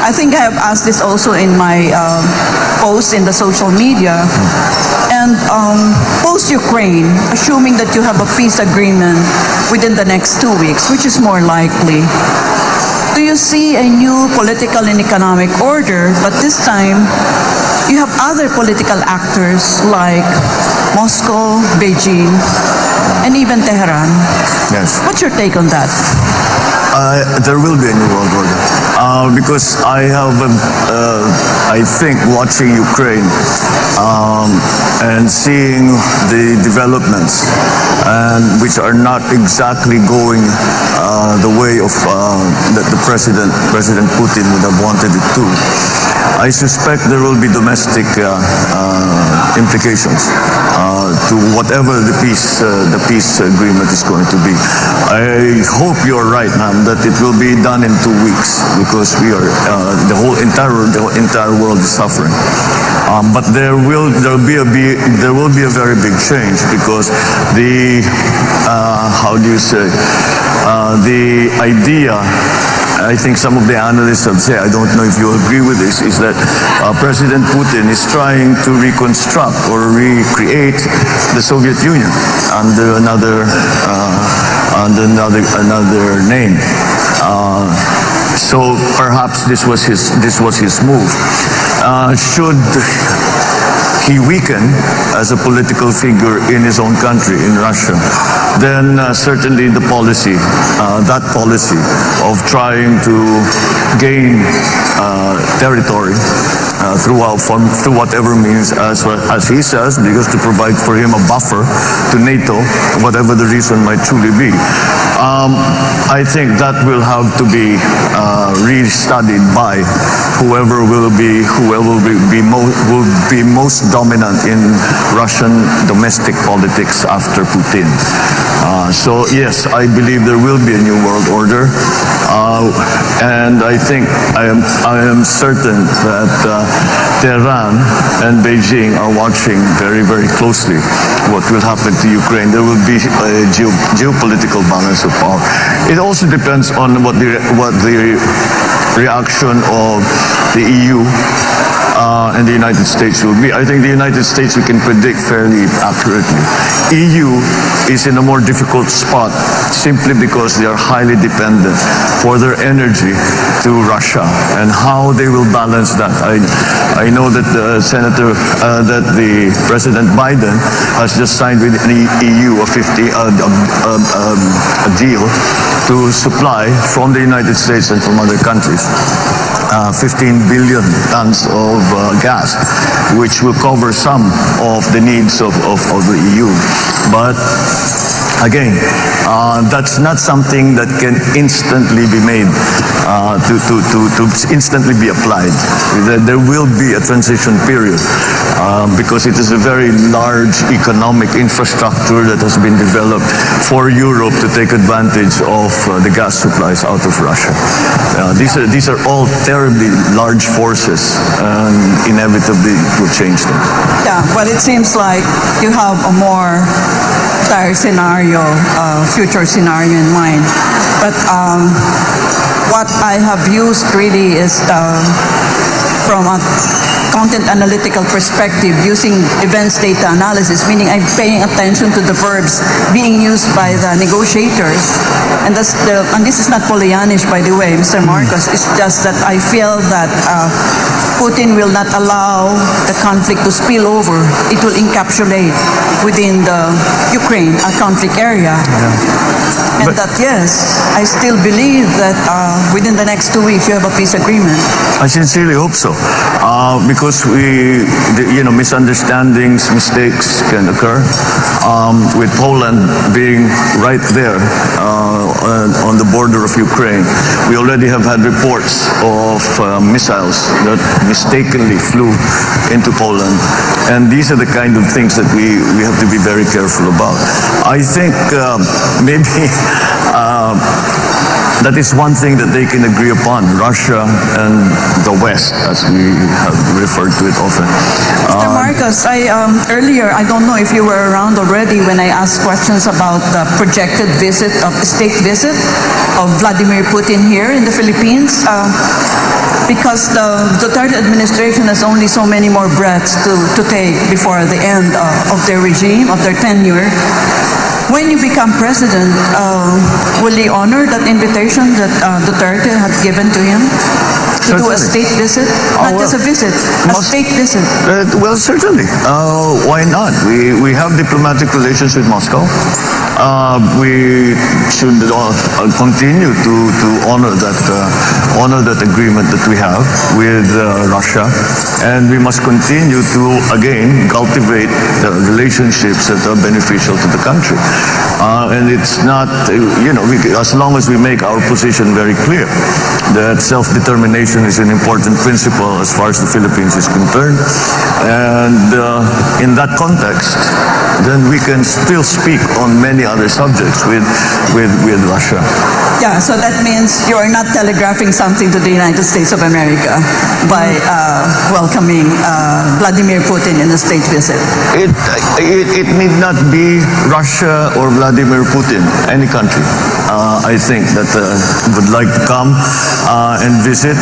I think I have asked this also in my post in the social media. And post-Ukraine, assuming that you have a peace agreement within the next 2 weeks, which is more likely, do you see a new political and economic order, but this time you have other political actors like Moscow, Beijing, and even Tehran? Yes. What's your take on that? There will be a new world order because I think watching Ukraine and seeing the developments and which are not exactly going the way of that the President Putin would have wanted it to. I suspect there will be domestic implications to whatever the peace agreement is going to be. I hope you're right, ma'am, that it will be done in 2 weeks because we are the entire world is suffering. But there will be a very big change because the the idea, I think some of the analysts have said, I don't know if you agree with this, is that President Putin is trying to reconstruct or recreate the Soviet Union under another name. So perhaps this was his move. Should he weaken as a political figure in his own country, in Russia, then certainly the policy, that policy of trying to gain territory through whatever means, as he says, because to provide for him a buffer to NATO, whatever the reason might truly be. I think that will have to be re-studied by whoever will be most dominant in Russian domestic politics after Putin. So yes, I believe there will be a new world order, and I think I am certain that Tehran and Beijing are watching very, very closely what will happen to Ukraine. There will be a geopolitical balance of power. It also depends on what the reaction of the EU and the United States will be. I think the United States we can predict fairly accurately. EU is in a more difficult spot simply because they are highly dependent for their energy to Russia, and how they will balance that. I know that the President Biden has just signed with the EU a deal to supply from the United States and from other countries 15 billion tons of gas, which will cover some of the needs of the EU. But again, that's not something that can instantly be made, to instantly be applied. There will be a transition period because it is a very large economic infrastructure that has been developed for Europe to take advantage of the gas supplies out of Russia. These are all terribly large forces, and inevitably it will change them. Yeah, but it seems like you have a more dire scenario, future scenario in mind. But what I have used really is from a content analytical perspective, using events data analysis, meaning I'm paying attention to the verbs being used by the negotiators. And this is not Pollyannish, by the way, Mr. Marcos. It's just that I feel that Putin will not allow the conflict to spill over. It will encapsulate within the Ukraine conflict area. Yeah. And that, yes, I still believe that within the next 2 weeks you have a peace agreement. I sincerely hope so, because misunderstandings, mistakes can occur. With Poland being right there on the border of Ukraine, we already have had reports of missiles that mistakenly flew into Poland, and these are the kind of things that we have to be very careful about. I think maybe that is one thing that they can agree upon, Russia and the West, as we have referred to it often. Mr. Marcos, earlier, I don't know if you were around already when I asked questions about the projected state visit of Vladimir Putin here in the Philippines. because the Duterte administration has only so many more breaths to take before the end of their regime, of their tenure. When you become president, will he honor that invitation that Duterte had given to him to do a state visit? Not just a visit, a state visit. Well, certainly. Why not? We have diplomatic relations with Moscow. We should continue to honor that agreement that we have with Russia, and we must continue to again cultivate relationships that are beneficial to the country. And it's not, as long as we make our position very clear that self-determination is an important principle as far as the Philippines is concerned, and in that context, then we can still speak on many other subjects with Russia. Yeah, so that means you are not telegraphing something to the United States of America by welcoming Vladimir Putin in a state visit. It need not be Russia or Vladimir Putin, any country. I think that would like to come and visit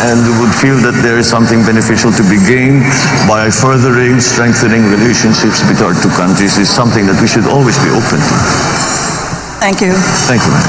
and would feel that there is something beneficial to be gained by furthering, strengthening relationships between our two countries is something that we should always be open to. Thank you. Thank you, ma'am.